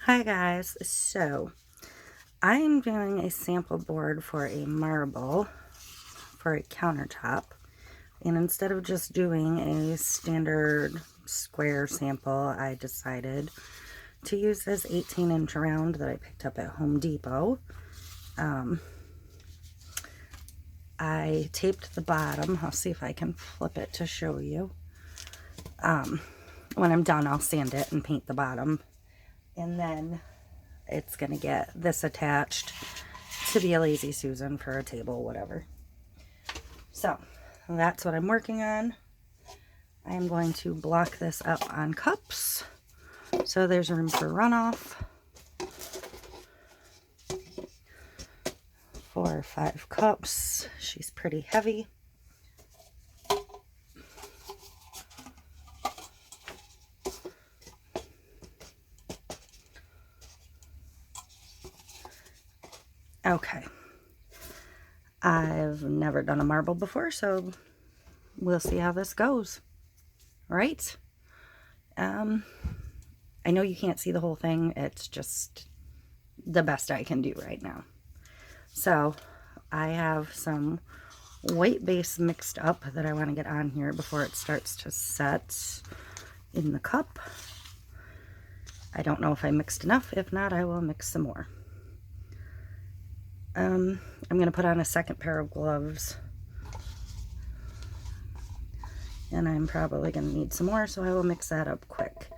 Hi guys, so I'm doing a sample board for a marble for a countertop, and instead of just doing a standard square sample, I decided to use this 18-inch round that I picked up at Home Depot. I taped the bottom. I'll see if I can flip it to show you. When I'm done, I'll sand it and paint the bottom, and then it's going to get this attached to be a Lazy Susan for a table, whatever. So that's what I'm working on. I am going to block this up on cups so there's room for runoff. 4 or 5 cups. She's pretty heavy. Okay. I've never done a marble before, so we'll see how this goes. Right? I know you can't see the whole thing. It's just the best I can do right now. So I have some white base mixed up that I want to get on here before it starts to set in the cup. I don't know if I mixed enough. If not, I will mix some more. I'm going to put on a second pair of gloves, and I'm probably going to need some more, so I will mix that up quick.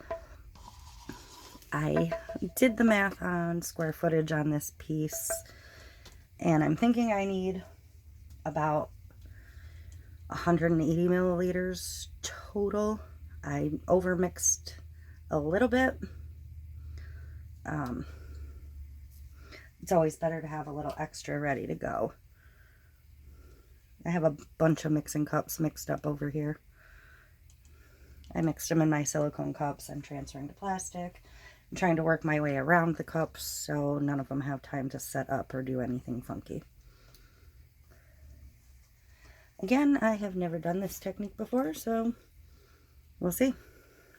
I did the math on square footage on this piece, and I'm thinking I need about 180 milliliters total. I overmixed a little bit. It's always better to have a little extra ready to go. I have a bunch of mixing cups mixed up over here. I mixed them in my silicone cups. I'm transferring to plastic. I'm trying to work my way around the cups so none of them have time to set up or do anything funky. Again, I have never done this technique before, so we'll see.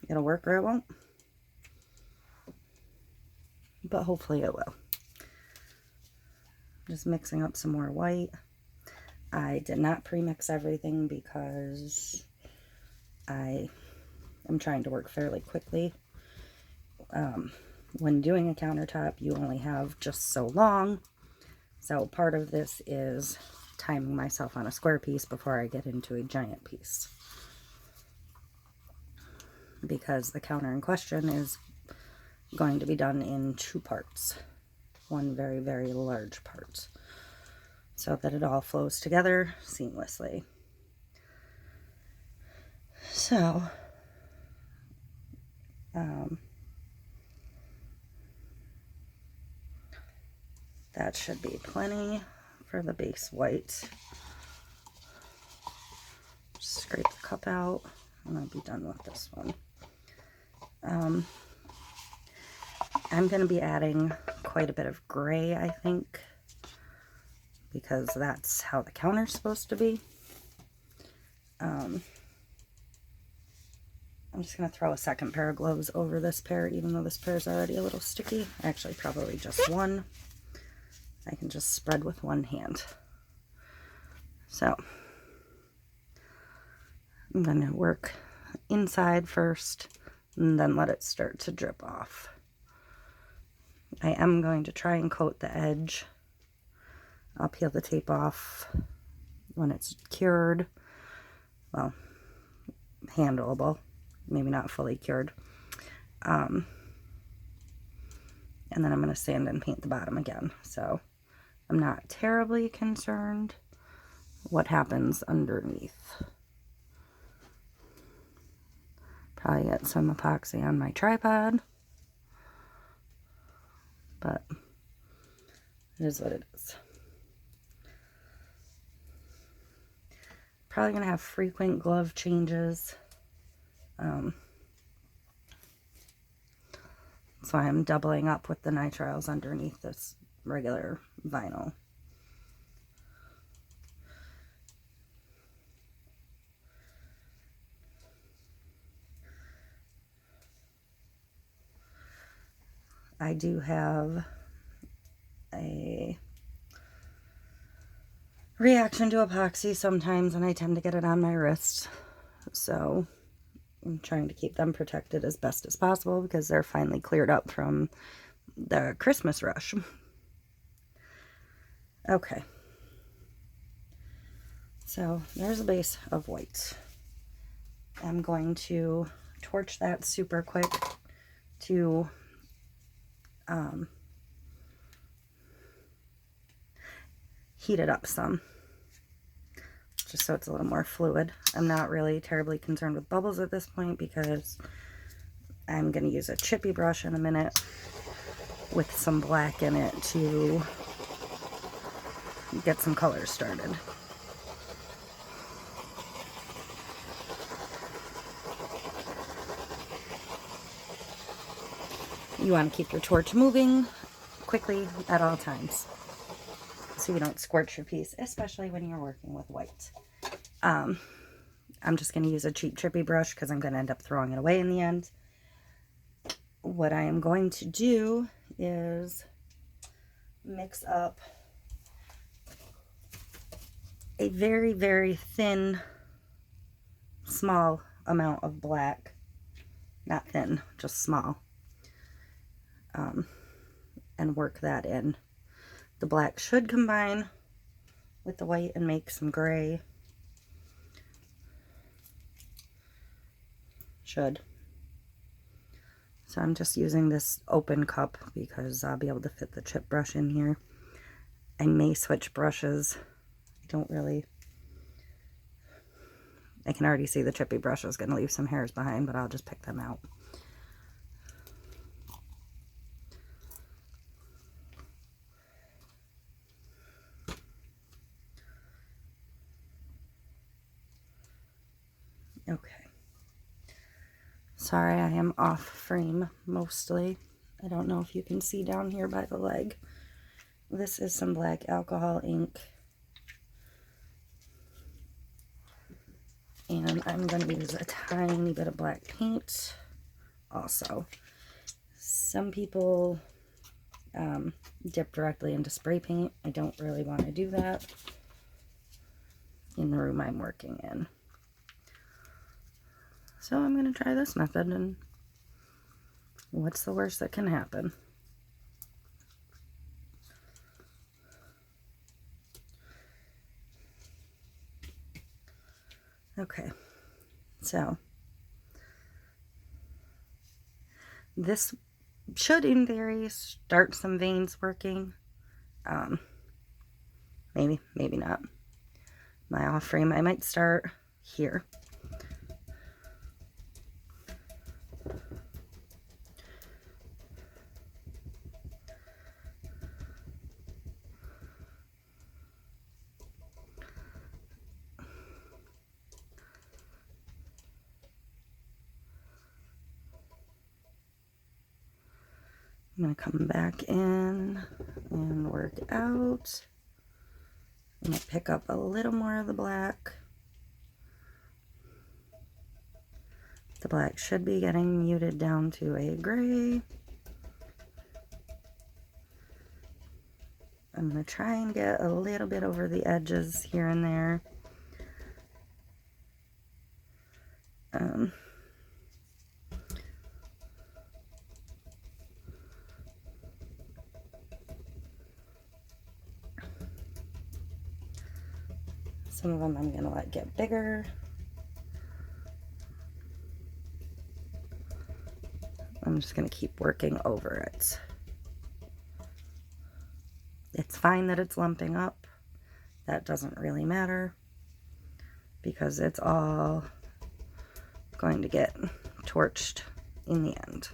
It'll work or it won't. But hopefully it will. Just mixing up some more white. I did not pre-mix everything because I am trying to work fairly quickly. When doing a countertop, you only have just so long. So part of this is timing myself on a square piece before I get into a giant piece. Because the counter in question is going to be done in 2 parts. One very, very large part, so that it all flows together seamlessly. So, that should be plenty for the base white. Scrape the cup out, and I'll be done with this one. I'm going to be adding quite a bit of gray, I think, because that's how the counter's supposed to be. I'm just going to throw a second pair of gloves over this pair, even though this pair is already a little sticky. Actually, probably just one. I can just spread with one hand. So, I'm going to work inside first, and then let it start to drip off. I am going to try and coat the edge. I'll peel the tape off when it's cured. Well, handleable. Maybe not fully cured. And then I'm going to sand and paint the bottom again. So I'm not terribly concerned what happens underneath. Probably get some epoxy on my tripod. But it is what it is. Probably going to have frequent glove changes. So I'm doubling up with the nitriles underneath this regular vinyl. I do have a reaction to epoxy sometimes, and I tend to get it on my wrist. So I'm trying to keep them protected as best as possible because they're finally cleared up from the Christmas rush. Okay. So there's a base of white. I'm going to torch that super quick to heat it up some, just so it's a little more fluid. I'm not really terribly concerned with bubbles at this point because I'm going to use a chippy brush in a minute with some black in it to get some colors started. You want to keep your torch moving quickly at all times so you don't scorch your piece, especially when you're working with white. I'm just going to use a cheap chippy brush because I'm going to end up throwing it away in the end. What I am going to do is mix up a very, very thin, small amount of black. Not thin, just small. And work that in. The black should combine with the white and make some gray. Should. So I'm just using this open cup because I'll be able to fit the chip brush in here. I may switch brushes. I don't really... I can already see the chippy brush is going to leave some hairs behind, but I'll just pick them out. Okay. Sorry, I am off frame mostly. I don't know if you can see down here by the leg. This is some black alcohol ink. And I'm going to use a tiny bit of black paint also. Some people dip directly into spray paint. I don't really want to do that in the room I'm working in. So I'm going to try this method, and what's the worst that can happen? Okay, so this should, in theory, start some veins working. Maybe, maybe not. My off frame, I might start here. I'm going to come back in and work out. I'm going to pick up a little more of the black. The black should be getting muted down to a gray. I'm going to try and get a little bit over the edges here and there. Some of them I'm going to let get bigger. I'm just going to keep working over it. It's fine that it's lumping up. That doesn't really matter because it's all going to get torched in the end.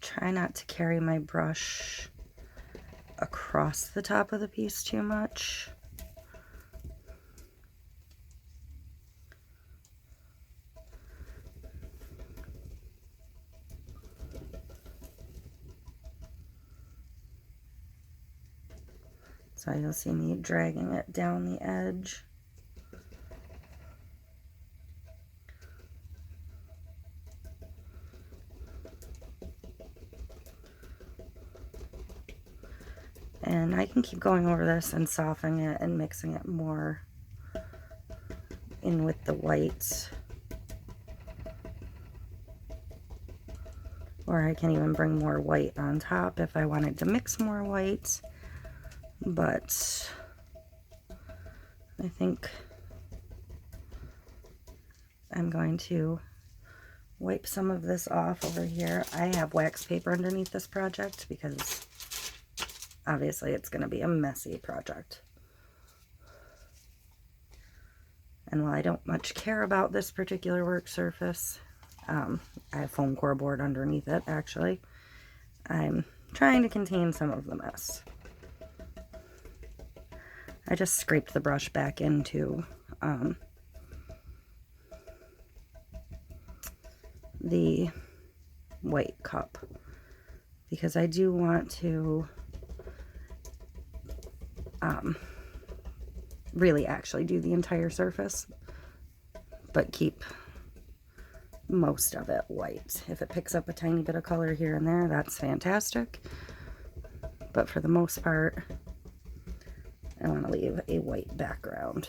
Try not to carry my brush across the top of the piece too much. So you'll see me dragging it down the edge. And I can keep going over this and softening it and mixing it more in with the whites. Or I can even bring more white on top if I wanted to mix more whites. But I think I'm going to wipe some of this off over here. I have wax paper underneath this project because obviously it's going to be a messy project. And while I don't much care about this particular work surface, I have foam core board underneath it actually. I'm trying to contain some of the mess. I just scraped the brush back into the white cup because I do want to really actually do the entire surface, but keep most of it white. If it picks up a tiny bit of color here and there, that's fantastic. But for the most part, I want to leave a white background.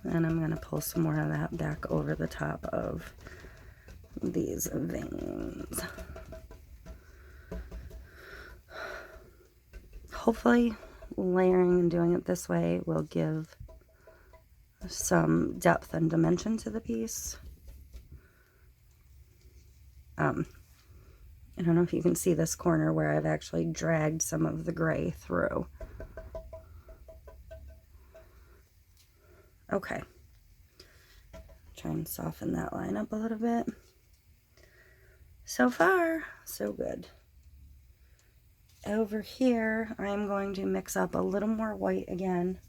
And I'm going to pull some more of that back over the top of these veins. Hopefully, layering and doing it this way will give some depth and dimension to the piece. I don't know if you can see this corner where I've actually dragged some of the gray through. Okay. Try and soften that line up a little bit. So far, so good. Over here, I'm going to mix up a little more white again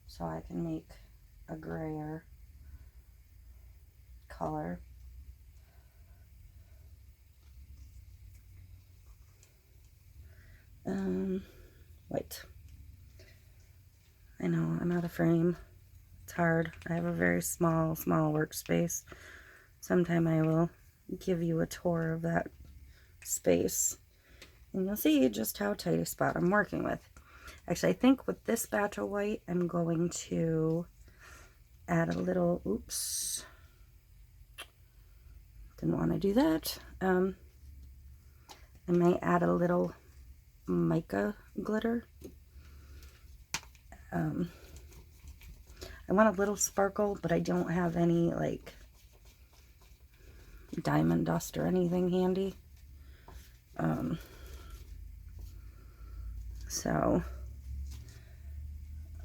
so I can make a grayer color. White. I know, I'm out of frame. It's hard. I have a very small workspace. Sometime I will give you a tour of that space and you'll see just how tight a spot I'm working with. Actually, I think with this batch of white, I'm going to add a little, oops, didn't want to do that. I might add a little mica glitter. I want a little sparkle, but I don't have any like diamond dust or anything handy. So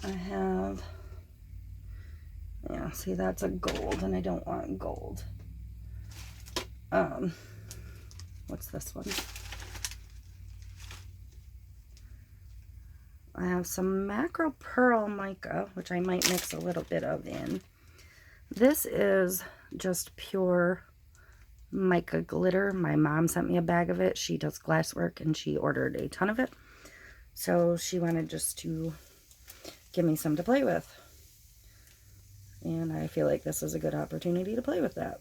I have, yeah, see that's a gold and I don't want gold. What's this one? I have some macro pearl mica, which I might mix a little bit of in. This is just pure mica glitter. My mom sent me a bag of it. She does glasswork and she ordered a ton of it. So she wanted just to give me some to play with. And I feel like this is a good opportunity to play with that.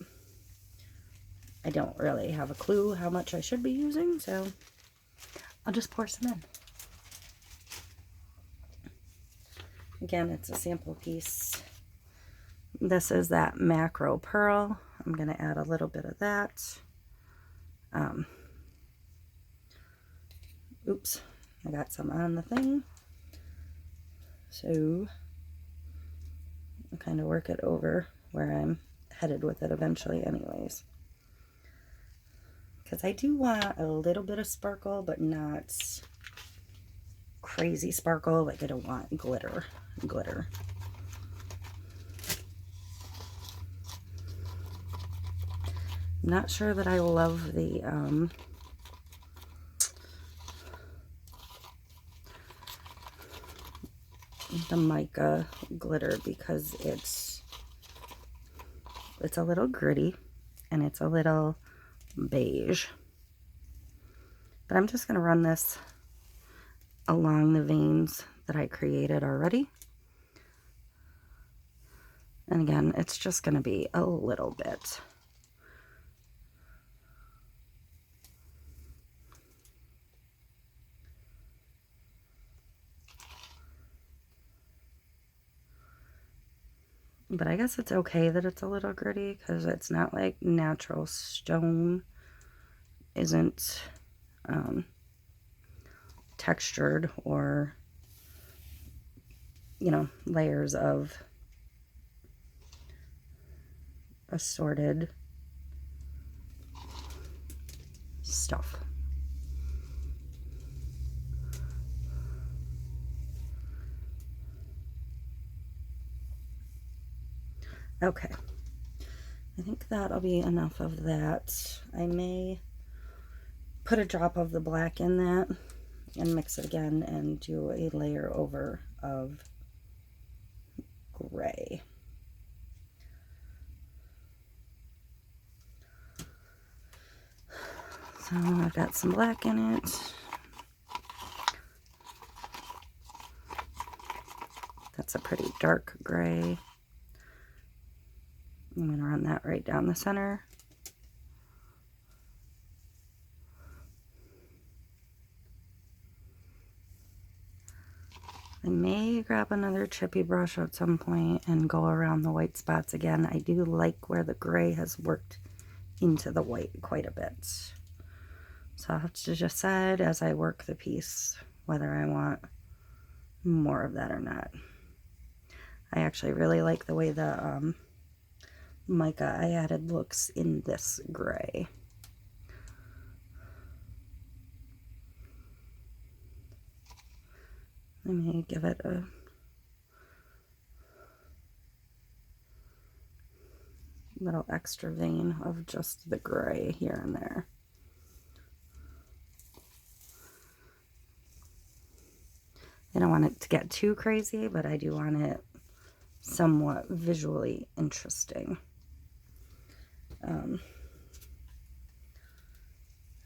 I don't really have a clue how much I should be using, so I'll just pour some in. Again, it's a sample piece. This is that macro pearl. I'm going to add a little bit of that. Oops, I got some on the thing. So I'll kind of work it over where I'm headed with it eventually anyways. Because I do want a little bit of sparkle, but not crazy sparkle. Like I don't want glitter. Not sure that I love the the mica glitter because it's a little gritty and it's a little beige. But I'm just going to run this along the veins that I created already. And again, it's just going to be a little bit. But I guess it's okay that it's a little gritty because it's not like natural stone isn't textured or, you know, layers of assorted stuff. Okay, I think that'll be enough of that. I may put a drop of the black in that and mix it again and do a layer over of gray. So I've got some black in it. That's a pretty dark gray. I'm going to run that right down the center. I may grab another chippy brush at some point and go around the white spots again. I do like where the gray has worked into the white quite a bit. So I'll have to decide as I work the piece whether I want more of that or not. I actually really like the way the mica I added looks in this gray. Let me give it a little extra vein of just the gray here and there. I don't want it to get too crazy, but I do want it somewhat visually interesting.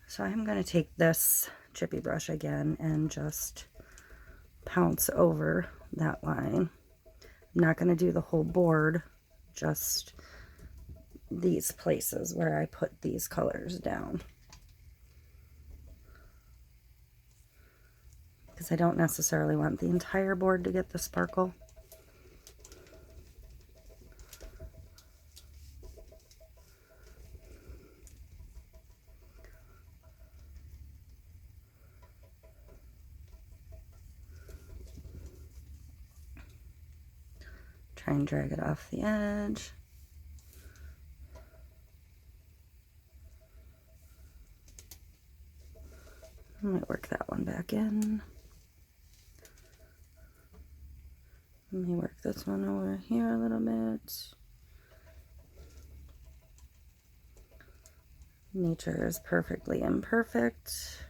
So I'm going to take this chippy brush again and just pounce over that line. I'm not going to do the whole board, just these places where I put these colors down, because I don't necessarily want the entire board to get the sparkle. Try and drag it off the edge. I might work that one back in. Let me work this one over here a little bit. Nature is perfectly imperfect.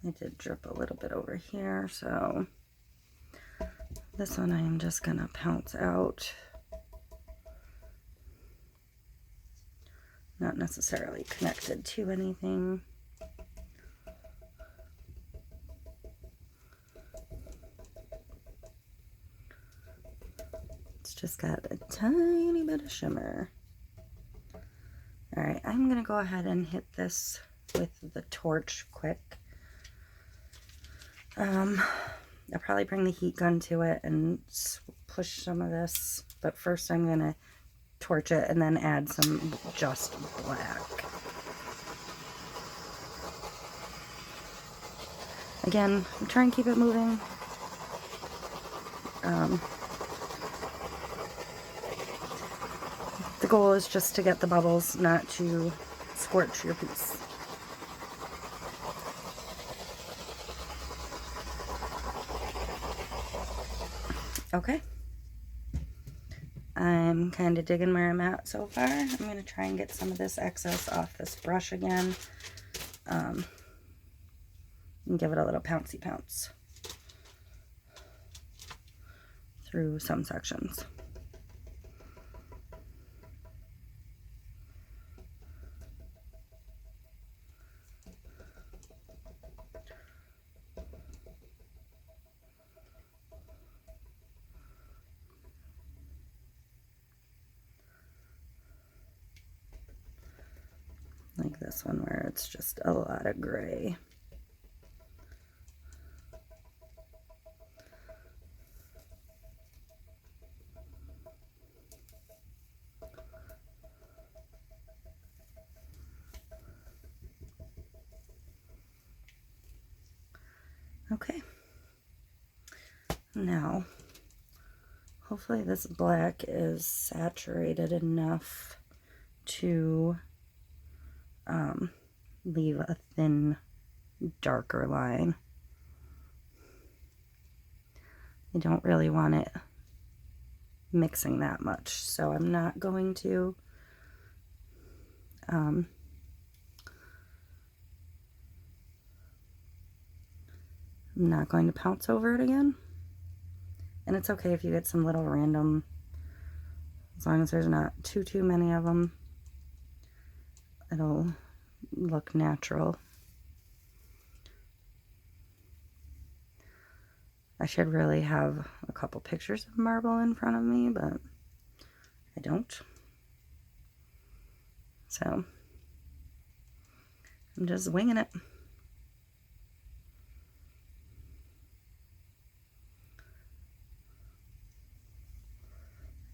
I did drip a little bit over here, so this one I am just gonna pounce out. Not necessarily connected to anything. It's just got a tiny bit of shimmer. All right, I'm gonna go ahead and hit this with the torch quick. I'll probably bring the heat gun to it and push some of this, but first I'm gonna torch it and then add some just black. Again, try and keep it moving. The goal is just to get the bubbles, not to scorch your piece. Okay. I'm kind of digging where I'm at so far. I'm going to try and get some of this excess off this brush again. And give it a little pouncy pounce through some sections. Like this one where it's just a lot of gray. Okay. Now, hopefully this black is saturated enough to leave a thin, darker line. I don't really want it mixing that much, so I'm not going to I'm not going to pounce over it again. And it's okay if you get some little random, as long as there's not too many of them, it'll look natural. I should really have a couple pictures of marble in front of me, but I don't. So I'm just winging it.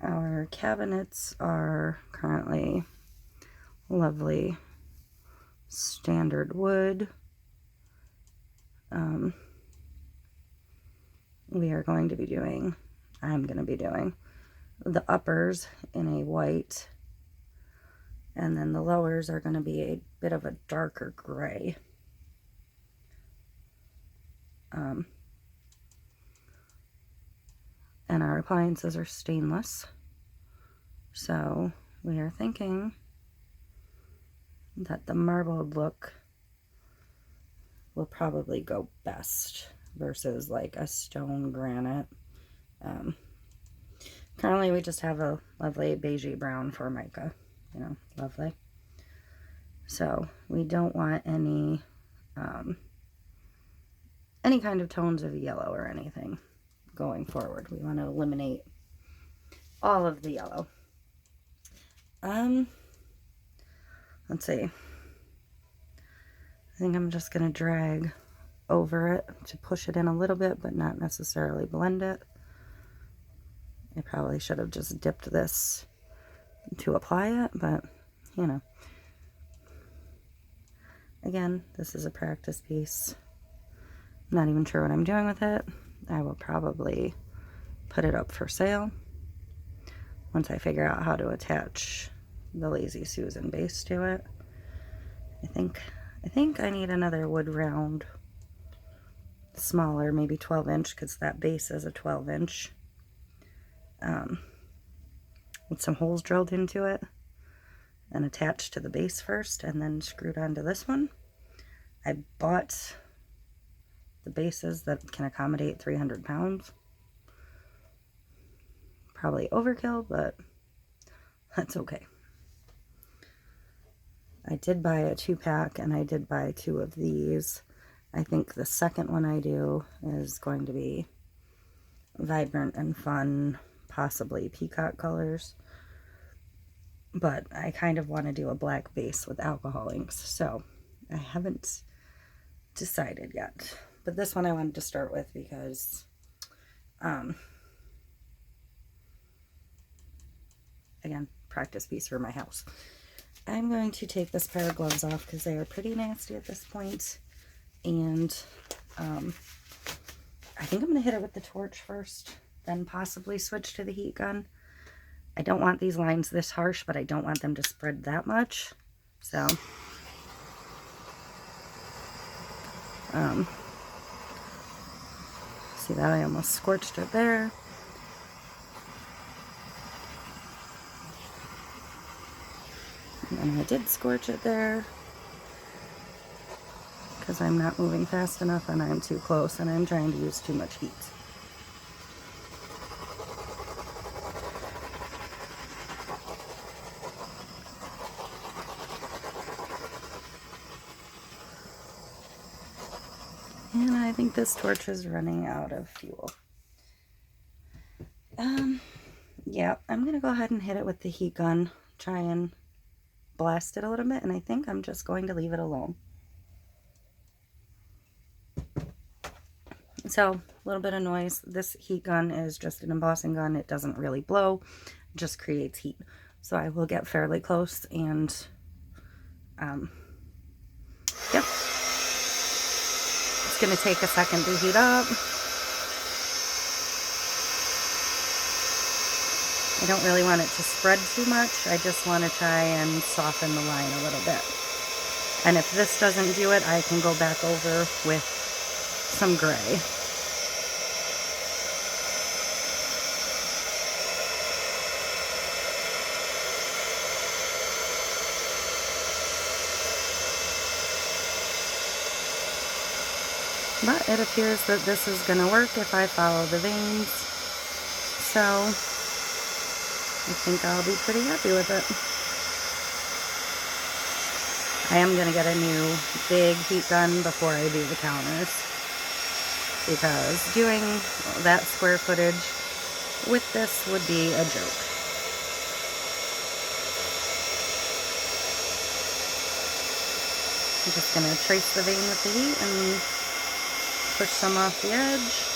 Our cabinets are currently lovely standard wood. We are going to be doing, I'm going to be doing the uppers in a white, and then the lowers are going to be a bit of a darker gray. And our appliances are stainless, so we are thinking that the marbled look will probably go best versus like a stone granite. Currently we just have a lovely beigey brown for mica, you know, lovely. So we don't want any kind of tones of yellow or anything going forward. We want to eliminate all of the yellow. Let's see. I think I'm just going to drag over it to push it in a little bit, but not necessarily blend it. I probably should have just dipped this to apply it, but you know. Again, this is a practice piece. I'm not even sure what I'm doing with it. I will probably put it up for sale once I figure out how to attach the Lazy Susan base to it. I think I need another wood round, smaller, maybe 12-inch, because that base is a 12-inch, with some holes drilled into it and attached to the base first and then screwed onto this one. I bought the bases that can accommodate 300 pounds. Probably overkill, but that's okay. I did buy a 2-pack, and I did buy 2 of these. I think the second one I do is going to be vibrant and fun, possibly peacock colors. But I kind of want to do a black base with alcohol inks, so I haven't decided yet. But this one I wanted to start with because again, practice piece for my house. I'm going to take this pair of gloves off because they are pretty nasty at this point. And I think I'm going to hit it with the torch first, then possibly switch to the heat gun. I don't want these lines this harsh, but I don't want them to spread that much. So, see that? I almost scorched it there. And I did scorch it there because I'm not moving fast enough and I'm too close and I'm trying to use too much heat. And I think this torch is running out of fuel. Yeah, I'm gonna go ahead and hit it with the heat gun, try and blast it a little bit, and I think I'm just going to leave it alone. So, a little bit of noise. This heat gun is just an embossing gun. It doesn't really blow, it just creates heat. So I will get fairly close and, yep. It's gonna take a second to heat up. I don't really want it to spread too much. I just want to try and soften the line a little bit. And if this doesn't do it, I can go back over with some gray. But it appears that this is going to work if I follow the veins. So I think I'll be pretty happy with it. I am going to get a new big heat gun before I do the counters, because doing that square footage with this would be a joke. I'm just going to trace the vein with the heat and push some off the edge.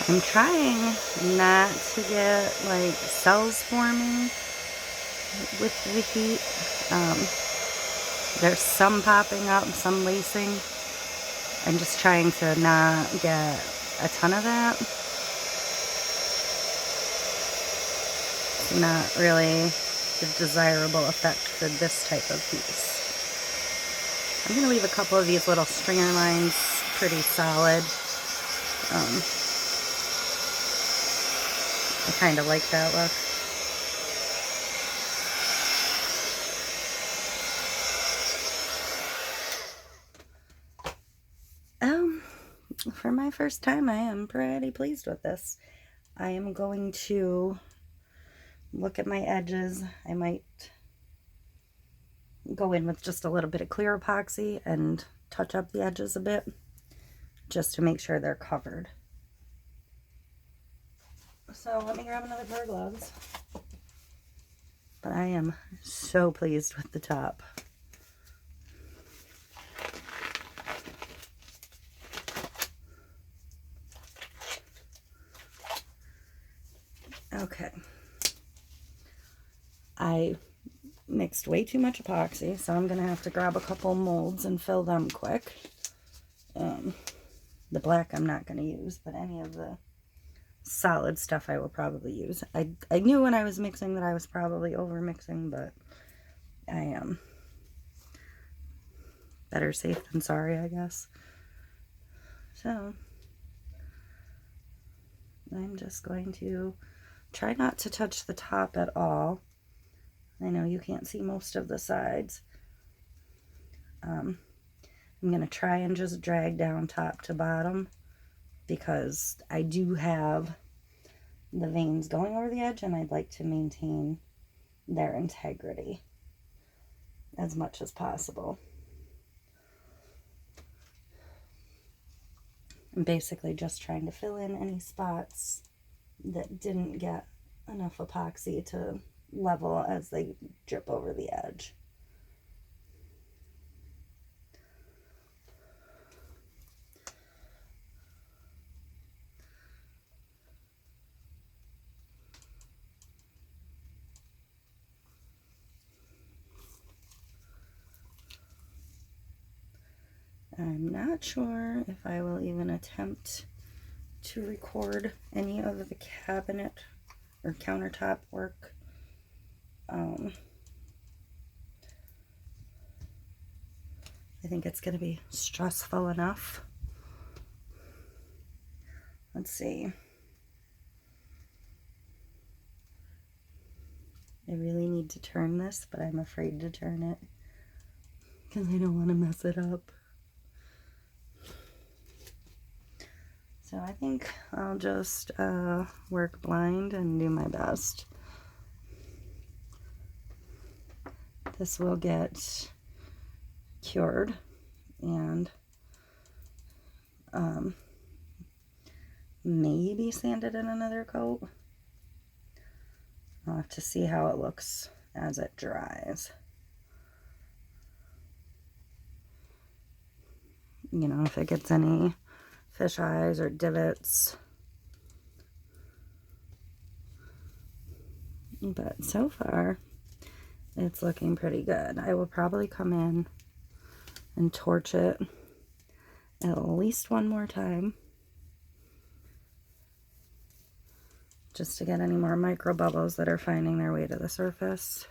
I'm trying not to get like cells forming with the heat. There's some popping up, some lacing. I'm just trying to not get a ton of that. It's not really the desirable effect for this type of piece. I'm going to leave a couple of these little stringer lines pretty solid. I kind of like that look. For my first time, I am pretty pleased with this. I am going to look at my edges. I might go in with just a little bit of clear epoxy and touch up the edges a bit, just to make sure they're covered. So let me grab another pair of gloves. But I am so pleased with the top. Okay. I mixed way too much epoxy, so I'm gonna have to grab a couple molds and fill them quick. The black I'm not gonna use, but any of the solid stuff I will probably use. I knew when I was mixing that I was probably over mixing, but I am better safe than sorry, I guess. So I'm just going to try not to touch the top at all. I know you can't see most of the sides. I'm going to try and just drag down top to bottom, because I do have the veins going over the edge and I'd like to maintain their integrity as much as possible. I'm basically just trying to fill in any spots that didn't get enough epoxy to level as they drip over the edge. I'm not sure if I will even attempt to record any of the cabinet or countertop work. I think it's going to be stressful enough. Let's see. I really need to turn this, but I'm afraid to turn it because I don't want to mess it up. So I think I'll just work blind and do my best. This will get cured and maybe sanded in another coat. I'll have to see how it looks as it dries. You know, if it gets any fish eyes or divots. But so far, it's looking pretty good. I will probably come in and torch it at least one more time, just to get any more micro bubbles that are finding their way to the surface.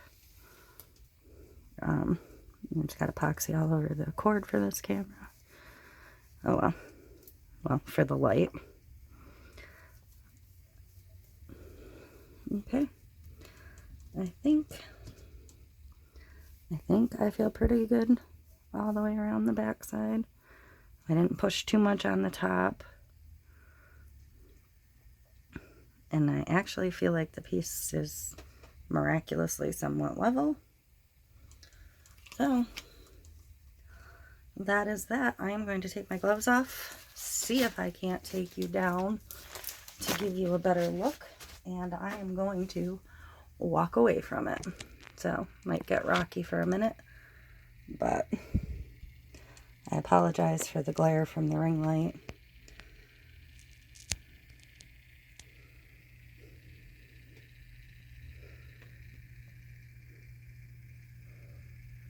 It's got epoxy all over the cord for this camera. Oh well. Well, for the light. Okay. I think I feel pretty good all the way around the back side. I didn't push too much on the top. And I actually feel like the piece is miraculously somewhat level. So, that is that. I am going to take my gloves off, see if I can't take you down to give you a better look, and I am going to walk away from it. So, might get rocky for a minute, but I apologize for the glare from the ring light.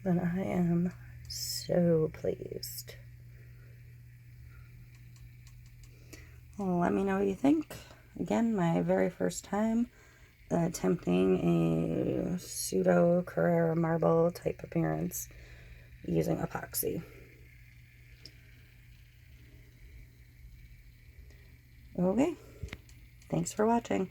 But I am so pleased. Well, let me know what you think. Again, my very first time attempting a pseudo Carrara marble type appearance using epoxy. Okay, thanks for watching.